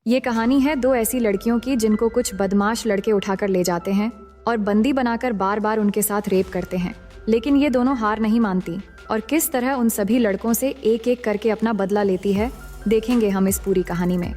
ये कहानी है दो ऐसी लड़कियों की जिनको कुछ बदमाश लड़के उठाकर ले जाते हैं और बंदी बनाकर बार बार उनके साथ रेप करते हैं। लेकिन ये दोनों हार नहीं मानती और किस तरह उन सभी लड़कों से एक एक करके अपना बदला लेती है, देखेंगे हम इस पूरी कहानी में।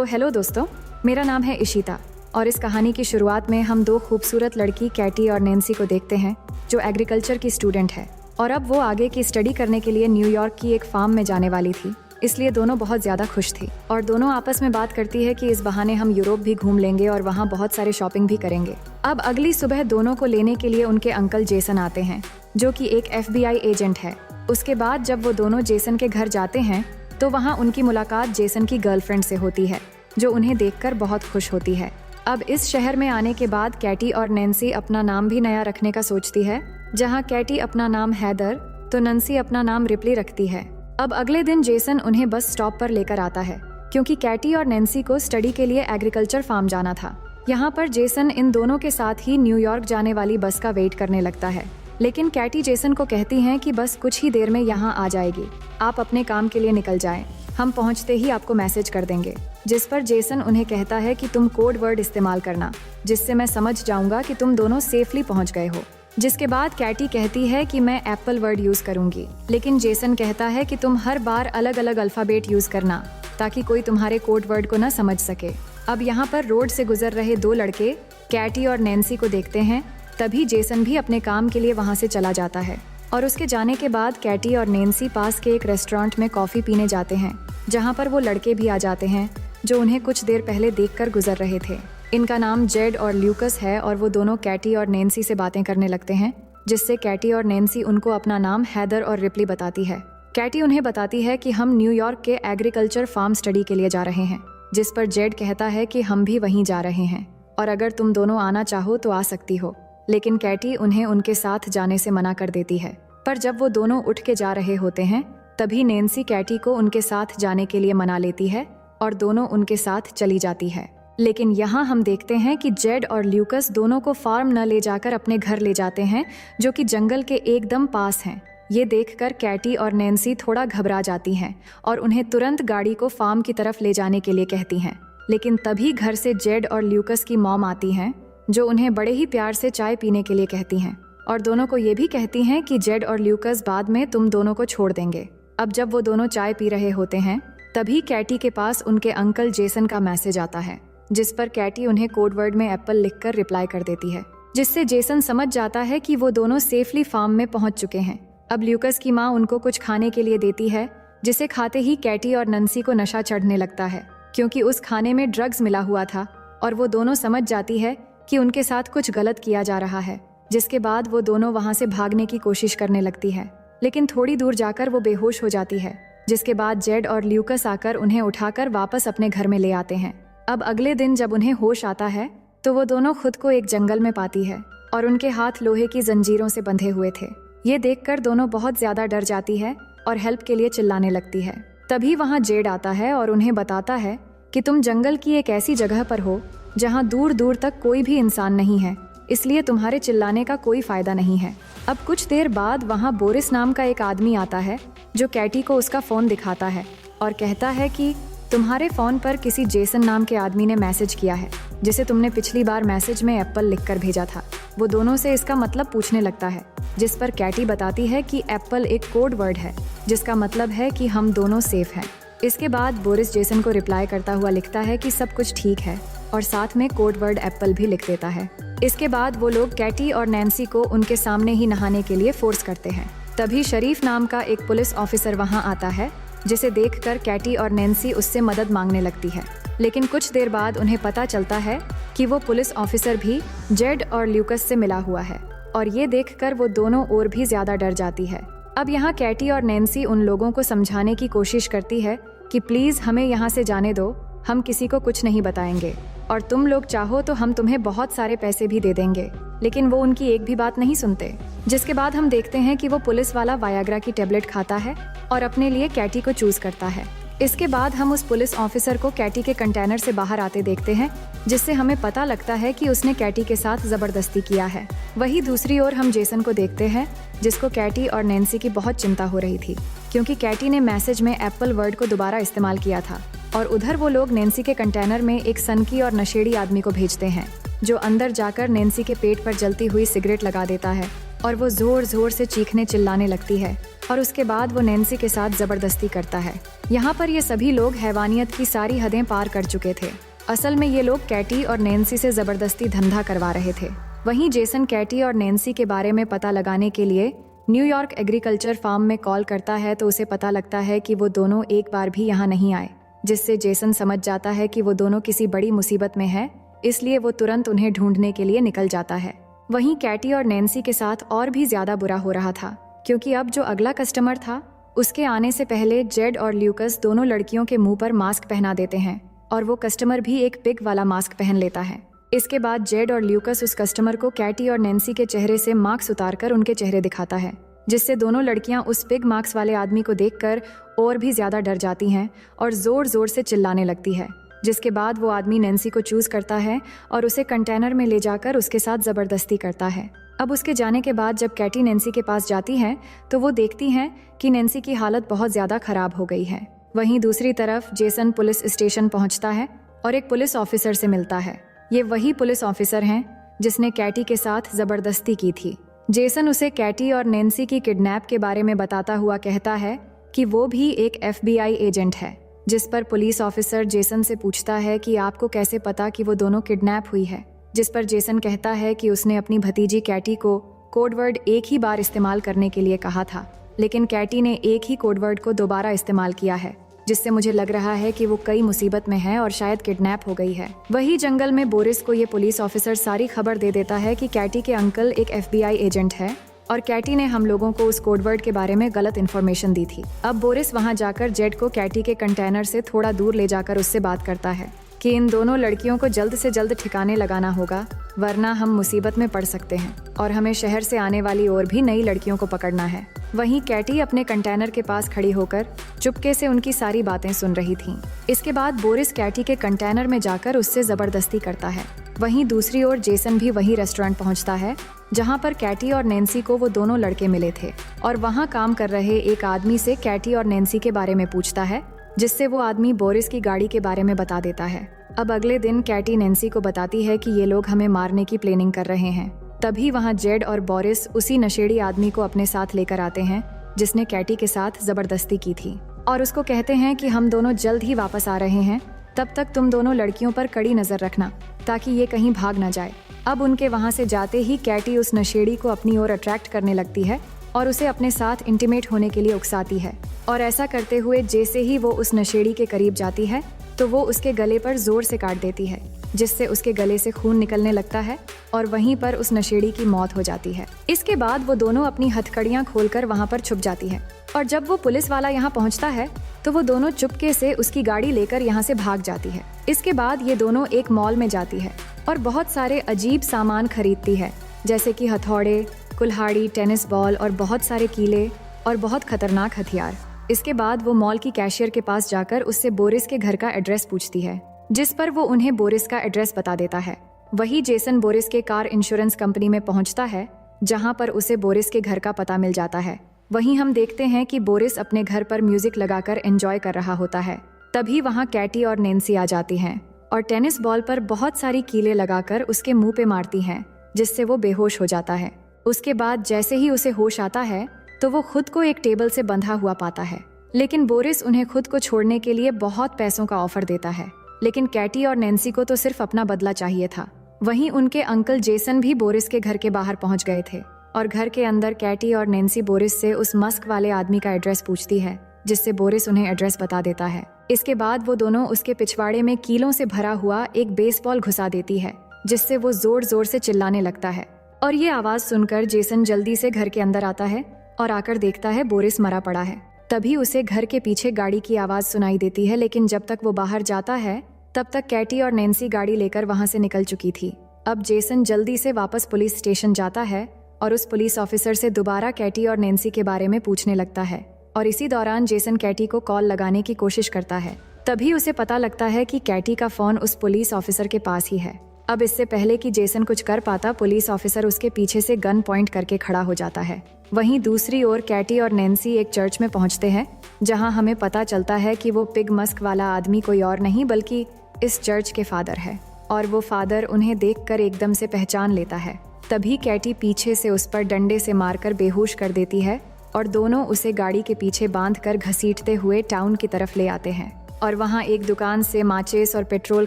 हेलो दोस्तों, मेरा नाम है इशिता और इस कहानी की शुरुआत में हम दो खूबसूरत लड़की कैटी और नैन्सी को देखते हैं जो एग्रीकल्चर की स्टूडेंट है और अब वो आगे की स्टडी करने के लिए न्यूयॉर्क की एक फार्म में जाने वाली थी। इसलिए दोनों बहुत ज़्यादा खुश थी और दोनों आपस में बात करती है कि इस बहाने हम यूरोप भी घूम लेंगे और वहाँ बहुत सारे शॉपिंग भी करेंगे। अब अगली सुबह दोनों को लेने के लिए उनके अंकल जेसन आते हैं जो कि एक FBI एजेंट है। उसके बाद जब वो दोनों जेसन के घर जाते हैं तो वहाँ उनकी मुलाकात जेसन की गर्लफ्रेंड से होती है जो उन्हें देखकर बहुत खुश होती है। अब इस शहर में आने के बाद कैटी और नैन्सी अपना नाम भी नया रखने का सोचती है। जहाँ कैटी अपना नाम हैदर तो नैन्सी अपना नाम रिप्ली रखती है। अब अगले दिन जेसन उन्हें बस स्टॉप पर लेकर आता है क्योंकि कैटी और नैन्सी को स्टडी के लिए एग्रीकल्चर फार्म जाना था। यहाँ पर जेसन इन दोनों के साथ ही न्यूयॉर्क जाने वाली बस का वेट करने लगता है, लेकिन कैटी जेसन को कहती हैं कि बस कुछ ही देर में यहाँ आ जाएगी, आप अपने काम के लिए निकल जाएं, हम पहुँचते ही आपको मैसेज कर देंगे। जिस पर जेसन उन्हें कहता है कि तुम कोड वर्ड इस्तेमाल करना जिससे मैं समझ जाऊंगा कि तुम दोनों सेफली पहुँच गए हो। जिसके बाद कैटी कहती है कि मैं एप्पल वर्ड यूज करूंगी, लेकिन जेसन कहता है कि तुम हर बार अलग अलग अल्फाबेट यूज करना ताकि कोई तुम्हारे कोड वर्ड को न समझ सके। अब यहाँ पर रोड से गुजर रहे दो लड़के कैटी और नैन्सी को देखते हैं, तभी जेसन भी अपने काम के लिए वहाँ से चला जाता है और उसके जाने के बाद कैटी और नैन्सी पास के एक रेस्टोरेंट में कॉफी पीने जाते हैं जहाँ पर वो लड़के भी आ जाते हैं जो उन्हें कुछ देर पहले देखकर गुजर रहे थे। इनका नाम जेड और ल्यूकस है और वो दोनों कैटी और नैन्सी से बातें करने लगते हैं जिससे कैटी और नैन्सी उनको अपना नाम हैदर और रिप्ली बताती है। कैटी उन्हें बताती है कि हम न्यूयॉर्क के एग्रीकल्चर फार्म स्टडी के लिए जा रहे हैं, जिस पर जेड कहता है कि हम भी वहीं जा रहे हैं और अगर तुम दोनों आना चाहो तो आ सकती हो। लेकिन कैटी उन्हें उनके साथ जाने से मना कर देती है। पर जब वो दोनों उठ के जा रहे होते हैं तभी नैन्सी कैटी को उनके साथ जाने के लिए मना लेती है और दोनों उनके साथ चली जाती है। लेकिन यहाँ हम देखते हैं कि जेड और ल्यूकस दोनों को फार्म न ले जाकर अपने घर ले जाते हैं जो कि जंगल के एकदम पास हैं। ये देखकर कैटी और नैन्सी थोड़ा घबरा जाती हैं और उन्हें तुरंत गाड़ी को फार्म की तरफ ले जाने के लिए कहती हैं। लेकिन तभी घर से जेड और ल्यूकस की मॉम आती हैं जो उन्हें बड़े ही प्यार से चाय पीने के लिए कहती हैं और दोनों को ये भी कहती हैं कि जेड और ल्यूकस बाद में तुम दोनों को छोड़ देंगे। अब जब वो दोनों चाय पी रहे होते हैं तभी कैटी के पास उनके अंकल जेसन का मैसेज आता है जिस पर कैटी उन्हें कोड वर्ड में एप्पल लिखकर रिप्लाई कर देती है, जिससे जेसन समझ जाता है कि वो दोनों सेफली फार्म में पहुंच चुके हैं। अब ल्यूकस की माँ उनको कुछ खाने के लिए देती है जिसे खाते ही कैटी और नैन्सी को नशा चढ़ने लगता है क्योंकि उस खाने में ड्रग्स मिला हुआ था और वो दोनों समझ जाती है कि उनके साथ कुछ गलत किया जा रहा है। जिसके बाद वो दोनों वहाँ से भागने की कोशिश करने लगती है, लेकिन थोड़ी दूर जाकर वो बेहोश हो जाती है। जिसके बाद जेड और ल्यूकस आकर उन्हें उठाकर वापस अपने घर में ले आते हैं। अब अगले दिन जब उन्हें होश आता है तो वो दोनों खुद को एक जंगल में पाती है और उनके हाथ लोहे की जंजीरों से बंधे हुए थे। ये देखकर दोनों बहुत ज्यादा डर जाती है और हेल्प के लिए चिल्लाने लगती है। तभी वहाँ जेड आता है और उन्हें बताता है कि तुम जंगल की एक ऐसी जगह पर हो जहाँ दूर दूर तक कोई भी इंसान नहीं है, इसलिए तुम्हारे चिल्लाने का कोई फायदा नहीं है। अब कुछ देर बाद वहाँ बोरिस नाम का एक आदमी आता है जो कैटी को उसका फोन दिखाता है और कहता है कि तुम्हारे फोन पर किसी जेसन नाम के आदमी ने मैसेज किया है जिसे तुमने पिछली बार मैसेज में एप्पल लिखकर भेजा था। वो दोनों से इसका मतलब पूछने लगता है, जिस पर कैटी बताती है कि एप्पल एक कोड वर्ड है जिसका मतलब है कि हम दोनों सेफ हैं। इसके बाद बोरिस जेसन को रिप्लाई करता हुआ लिखता है कि सब कुछ ठीक है और साथ में कोड वर्ड एप्पल भी लिख देता है। इसके बाद वो लोग कैटी और नैन्सी को उनके सामने ही नहाने के लिए फोर्स करते हैं। तभी शरीफ नाम का एक पुलिस ऑफिसर वहाँ आता है जिसे देखकर कैटी और नैन्सी उससे मदद मांगने लगती है, लेकिन कुछ देर बाद उन्हें पता चलता है कि वो पुलिस ऑफिसर भी जेड और ल्यूकस से मिला हुआ है और ये देखकर वो दोनों और भी ज्यादा डर जाती है। अब यहाँ कैटी और नैन्सी उन लोगों को समझाने की कोशिश करती है कि प्लीज हमें यहाँ से जाने दो, हम किसी को कुछ नहीं बताएंगे और तुम लोग चाहो तो हम तुम्हें बहुत सारे पैसे भी दे देंगे, लेकिन वो उनकी एक भी बात नहीं सुनते। जिसके बाद हम देखते हैं कि वो पुलिस वाला वायाग्रा की टेबलेट खाता है और अपने लिए कैटी को चूज करता है। इसके बाद हम उस पुलिस ऑफिसर को कैटी के कंटेनर से बाहर आते देखते हैं, जिससे हमें पता लगता है कि उसने कैटी के साथ जबरदस्ती किया है। वहीं दूसरी ओर हम जेसन को देखते हैं जिसको कैटी और नैन्सी की बहुत चिंता हो रही थी क्योंकि कैटी ने मैसेज में एप्पल वर्ड को दोबारा इस्तेमाल किया था और उधर वो लोग नैन्सी के कंटेनर में एक सनकी और नशेड़ी आदमी को भेजते हैं, जो अंदर जाकर नैन्सी के पेट पर जलती हुई सिगरेट लगा देता है और वो जोर जोर से चीखने चिल्लाने लगती है और उसके बाद वो नैन्सी के साथ जबरदस्ती करता है। यहाँ पर ये सभी लोग हैवानियत की सारी हदें पार कर चुके थे। असल में ये लोग कैटी और नैन्सी से जबरदस्ती धंधा करवा रहे थे। वहीं जेसन कैटी और नैन्सी के बारे में पता लगाने के लिए न्यूयॉर्क एग्रीकल्चर फार्म में कॉल करता है तो उसे पता लगता है कि वो दोनों एक बार भी यहाँ नहीं आए, जिससे जेसन समझ जाता है कि वो दोनों किसी बड़ी मुसीबत में है, इसलिए वो तुरंत उन्हें ढूंढने के लिए निकल जाता है। वहीं कैटी और नैन्सी के साथ और भी ज्यादा बुरा हो रहा था, क्योंकि अब जो अगला कस्टमर था उसके आने से पहले जेड और ल्यूकस दोनों लड़कियों के मुंह पर मास्क पहना देते हैं और वो कस्टमर भी एक पिग वाला मास्क पहन लेता है। इसके बाद जेड और ल्यूकस उस कस्टमर को कैटी और नैन्सी के चेहरे से मास्क उतारकर उनके चेहरे दिखाता है, जिससे दोनों लड़कियां उस पिग मास्क वाले आदमी को देखकर और भी ज्यादा डर जाती हैं और जोर जोर से चिल्लाने लगती है। जिसके बाद वो आदमी नैन्सी को चूज करता है और उसे कंटेनर में ले जाकर उसके साथ जबरदस्ती करता है। अब उसके जाने के बाद जब कैटी नैन्सी के पास जाती है तो वो देखती हैं कि नैन्सी की हालत बहुत ज्यादा खराब हो गई है। वहीं दूसरी तरफ जेसन पुलिस स्टेशन पहुंचता है और एक पुलिस ऑफिसर से मिलता है। ये वही पुलिस ऑफिसर हैं जिसने कैटी के साथ जबरदस्ती की थी। जेसन उसे कैटी और नैन्सी की किडनैप के बारे में बताता हुआ कहता है कि वो भी एक FBI एजेंट है, जिस पर पुलिस ऑफिसर जेसन से पूछता है कि आपको कैसे पता कि वो दोनों किडनैप हुई है, जिस पर जेसन कहता है कि उसने अपनी भतीजी कैटी को कोडवर्ड एक ही बार इस्तेमाल करने के लिए कहा था, लेकिन कैटी ने एक ही कोडवर्ड को दोबारा इस्तेमाल किया है, जिससे मुझे लग रहा है कि वो कई मुसीबत में है और शायद किडनैप हो गई है। वही जंगल में बोरिस को ये पुलिस ऑफिसर सारी खबर दे देता है कि कैटी के अंकल एक FBI एजेंट है और कैटी ने हम लोगों को उस कोडवर्ड के बारे में गलत इन्फॉर्मेशन दी थी। अब बोरिस वहां जाकर जेड को कैटी के कंटेनर से थोड़ा दूर ले जाकर उससे बात करता है कि इन दोनों लड़कियों को जल्द से जल्द ठिकाने लगाना होगा, वरना हम मुसीबत में पड़ सकते हैं और हमें शहर से आने वाली और भी नई लड़कियों को पकड़ना है। वहीं कैटी अपने कंटेनर के पास खड़ी होकर चुपके से उनकी सारी बातें सुन रही थीं। इसके बाद बोरिस कैटी के कंटेनर में जाकर उससे जबरदस्ती करता है। वहीं दूसरी ओर जेसन भी वही रेस्टोरेंट पहुंचता है जहां पर कैटी और नैन्सी को वो दोनों लड़के मिले थे और वहां काम कर रहे एक आदमी से कैटी और नैन्सी के बारे में पूछता है, जिससे वो आदमी बोरिस की गाड़ी के बारे में बता देता है। अब अगले दिन कैटी नैन्सी को बताती है कि ये लोग हमें मारने की प्लानिंग कर रहे हैं। तभी वहां जेड और बोरिस उसी नशेड़ी आदमी को अपने साथ लेकर आते हैं जिसने कैटी के साथ जबरदस्ती की थी और उसको कहते हैं कि हम दोनों जल्द ही वापस आ रहे हैं, तब तक तुम दोनों लड़कियों पर कड़ी नजर रखना ताकि ये कहीं भाग ना जाए। अब उनके वहां से जाते ही कैटी उस नशेड़ी को अपनी ओर अट्रैक्ट करने लगती है और उसे अपने साथ इंटीमेट होने के लिए उकसाती है और ऐसा करते हुए जैसे ही वो उस नशेड़ी के करीब जाती है तो वो उसके गले पर जोर से काट देती है, जिससे उसके गले से खून निकलने लगता है और वहीं पर उस नशेड़ी की मौत हो जाती है। इसके बाद वो दोनों अपनी हथकड़ियां खोलकर वहां पर छुप जाती है और जब वो पुलिस वाला यहाँ पहुँचता है तो वो दोनों चुपके से उसकी गाड़ी लेकर यहाँ से भाग जाती है। इसके बाद ये दोनों एक मॉल में जाती है और बहुत सारे अजीब सामान खरीदती है, जैसे कि हथौड़े, कुल्हाड़ी, टेनिस बॉल और बहुत सारे कीले और बहुत खतरनाक हथियार। इसके बाद वो मॉल की कैशियर के पास जाकर उससे बोरिस के घर का एड्रेस पूछती है, जिस पर वो उन्हें बोरिस का एड्रेस बता देता है। वही जेसन बोरिस के कार इंश्योरेंस कंपनी में पहुंचता है जहां पर उसे बोरिस के घर का पता मिल जाता है। वहीं हम देखते हैं कि बोरिस अपने घर पर म्यूजिक लगाकर एंजॉय कर रहा होता है। तभी वहां कैटी और नैन्सी आ जाती हैं और टेनिस बॉल पर बहुत सारी कीलें लगाकर उसके मुंह पे मारती हैं, जिससे वो बेहोश हो जाता है। उसके बाद जैसे ही उसे होश आता है तो वो खुद को एक टेबल से बंधा हुआ पाता है, लेकिन बोरिस उन्हें खुद को छोड़ने के लिए बहुत पैसों का ऑफर देता है। लेकिन कैटी और नैन्सी को तो सिर्फ अपना बदला चाहिए था। वहीं उनके अंकल जेसन भी बोरिस के घर के बाहर पहुंच गए थे और घर के अंदर कैटी और नैन्सी बोरिस से उस मस्क वाले आदमी का एड्रेस पूछती है, जिससे बोरिस उन्हें एड्रेस बता देता है। इसके बाद वो दोनों उसके पिछवाड़े में कीलों से भरा हुआ एक बेसबॉल घुसा देती है, जिससे वो जोर जोर से चिल्लाने लगता है और ये आवाज सुनकर जेसन जल्दी से घर के अंदर आता है और आकर देखता है बोरिस मरा पड़ा है। तभी उसे घर के पीछे गाड़ी की आवाज सुनाई देती है, लेकिन जब तक वो बाहर जाता है तब तक कैटी और नैन्सी गाड़ी लेकर वहां से निकल चुकी थी। अब जेसन जल्दी से वापस पुलिस स्टेशन जाता है और उस पुलिस ऑफिसर से दोबारा कैटी और नैन्सी के बारे में पूछने लगता है और इसी दौरान जेसन कैटी को कॉल लगाने की कोशिश करता है। तभी उसे पता लगता है कि कैटी का फोन उस पुलिस ऑफिसर के पास ही है। अब इससे पहले कि जेसन कुछ कर पाता, पुलिस ऑफिसर उसके पीछे से गन पॉइंट करके खड़ा हो जाता है। वहीं दूसरी ओर कैटी और नैन्सी एक चर्च में पहुंचते हैं जहां हमें पता चलता है कि वो पिग मस्क वाला आदमी कोई और नहीं बल्कि इस चर्च के फादर है और वो फादर उन्हें देखकर एकदम से पहचान लेता है। तभी कैटी पीछे से उस पर डंडे से मारकर बेहोश कर देती है और दोनों उसे गाड़ी के पीछे बांधकर घसीटते हुए टाउन की तरफ ले आते हैं और वहां एक दुकान से माचिस और पेट्रोल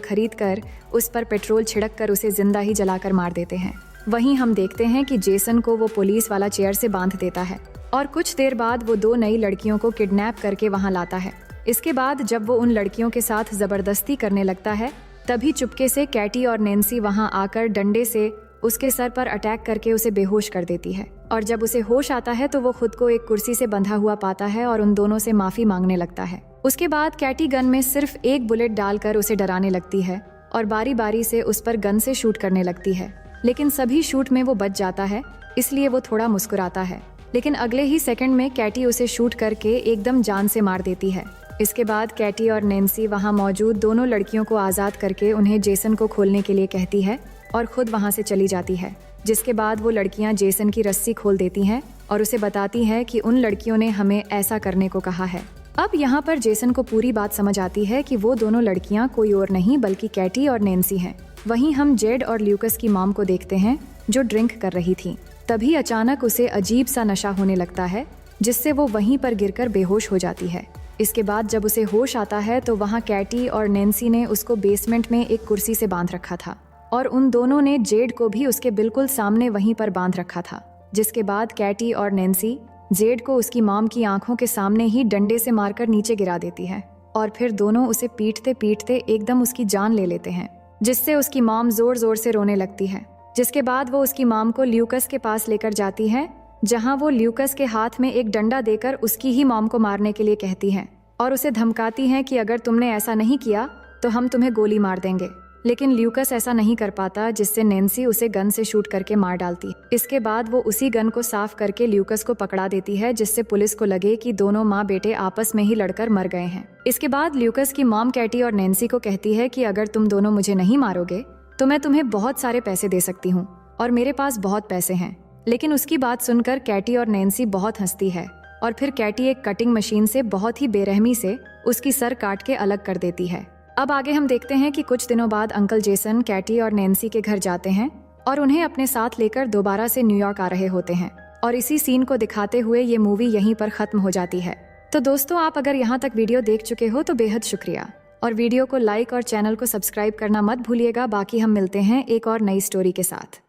खरीद कर उस पर पेट्रोल छिड़क कर उसे जिंदा ही जलाकर मार देते हैं। वहीं हम देखते हैं कि जेसन को वो पुलिस वाला चेयर से बांध देता है और कुछ देर बाद वो 2 नई लड़कियों को किडनैप करके वहां लाता है। इसके बाद जब वो उन लड़कियों के साथ जबरदस्ती करने लगता है तभी चुपके से कैटी और नैन्सी वहां आकर डंडे से उसके सर पर अटैक करके उसे बेहोश कर देती है और जब उसे होश आता है तो वो खुद को एक कुर्सी से बंधा हुआ पाता है और उन दोनों से माफी मांगने लगता है। उसके बाद कैटी गन में सिर्फ एक बुलेट डालकर उसे डराने लगती है और बारी बारी से उस पर गन से शूट करने लगती है, लेकिन सभी शूट में वो बच जाता है, इसलिए वो थोड़ा मुस्कुराता है। लेकिन अगले ही सेकंड में कैटी उसे शूट करके एकदम जान से मार देती है। इसके बाद कैटी और नैन्सी वहां मौजूद दोनों लड़कियों को आज़ाद करके उन्हें जेसन को खोलने के लिए कहती है और खुद वहां से चली जाती है। जिसके बाद वो लड़कियां जेसन की रस्सी खोल देती हैं और उसे बताती हैं कि उन लड़कियों ने हमें ऐसा करने को कहा है। अब यहाँ पर जेसन को पूरी बात समझ आती है कि वो दोनों लड़कियां कोई और नहीं बल्कि कैटी और नैन्सी हैं। वहीं हम जेड और ल्यूकस की मॉम को देखते हैं जो ड्रिंक कर रही थी। तभी अचानक उसे अजीब सा नशा होने लगता है जिससे वो वहीं पर गिरकर बेहोश हो जाती है। इसके बाद जब उसे होश आता है तो वहाँ कैटी और नैन्सी ने उसको बेसमेंट में एक कुर्सी से बांध रखा था और उन दोनों ने जेड को भी उसके बिल्कुल सामने वहीं पर बांध रखा था। जिसके बाद कैटी और नैन्सी जेड को उसकी मॉम की आंखों के सामने ही डंडे से मारकर नीचे गिरा देती है और फिर दोनों उसे पीटते पीटते एकदम उसकी जान ले लेते हैं, जिससे उसकी मॉम जोर जोर से रोने लगती है। जिसके बाद वो उसकी मॉम को ल्यूकस के पास लेकर जाती है जहां वो ल्यूकस के हाथ में एक डंडा देकर उसकी ही मॉम को मारने के लिए कहती हैं और उसे धमकाती हैं कि अगर तुमने ऐसा नहीं किया तो हम तुम्हें गोली मार देंगे। लेकिन ल्यूकस ऐसा नहीं कर पाता, जिससे नैन्सी उसे गन से शूट करके मार डालती। इसके बाद वो उसी गन को साफ करके ल्यूकस को पकड़ा देती है, जिससे पुलिस को लगे कि दोनों माँ बेटे आपस में ही लड़कर मर गए हैं। इसके बाद ल्यूकस की मॉम कैटी और नैन्सी को कहती है कि अगर तुम दोनों मुझे नहीं मारोगे तो मैं तुम्हें बहुत सारे पैसे दे सकती हूँ और मेरे पास बहुत पैसे हैं। लेकिन उसकी बात सुनकर कैटी और नैन्सी बहुत हंसती है और फिर कैटी एक कटिंग मशीन से बहुत ही बेरहमी से उसकी सर काट के अलग कर देती है। अब आगे हम देखते हैं कि कुछ दिनों बाद अंकल जेसन कैटी और नैन्सी के घर जाते हैं और उन्हें अपने साथ लेकर दोबारा से न्यूयॉर्क आ रहे होते हैं और इसी सीन को दिखाते हुए ये मूवी यहीं पर खत्म हो जाती है। तो दोस्तों, आप अगर यहाँ तक वीडियो देख चुके हो तो बेहद शुक्रिया और वीडियो को लाइक और चैनल को सब्सक्राइब करना मत भूलिएगा। बाकी हम मिलते हैं एक और नई स्टोरी के साथ।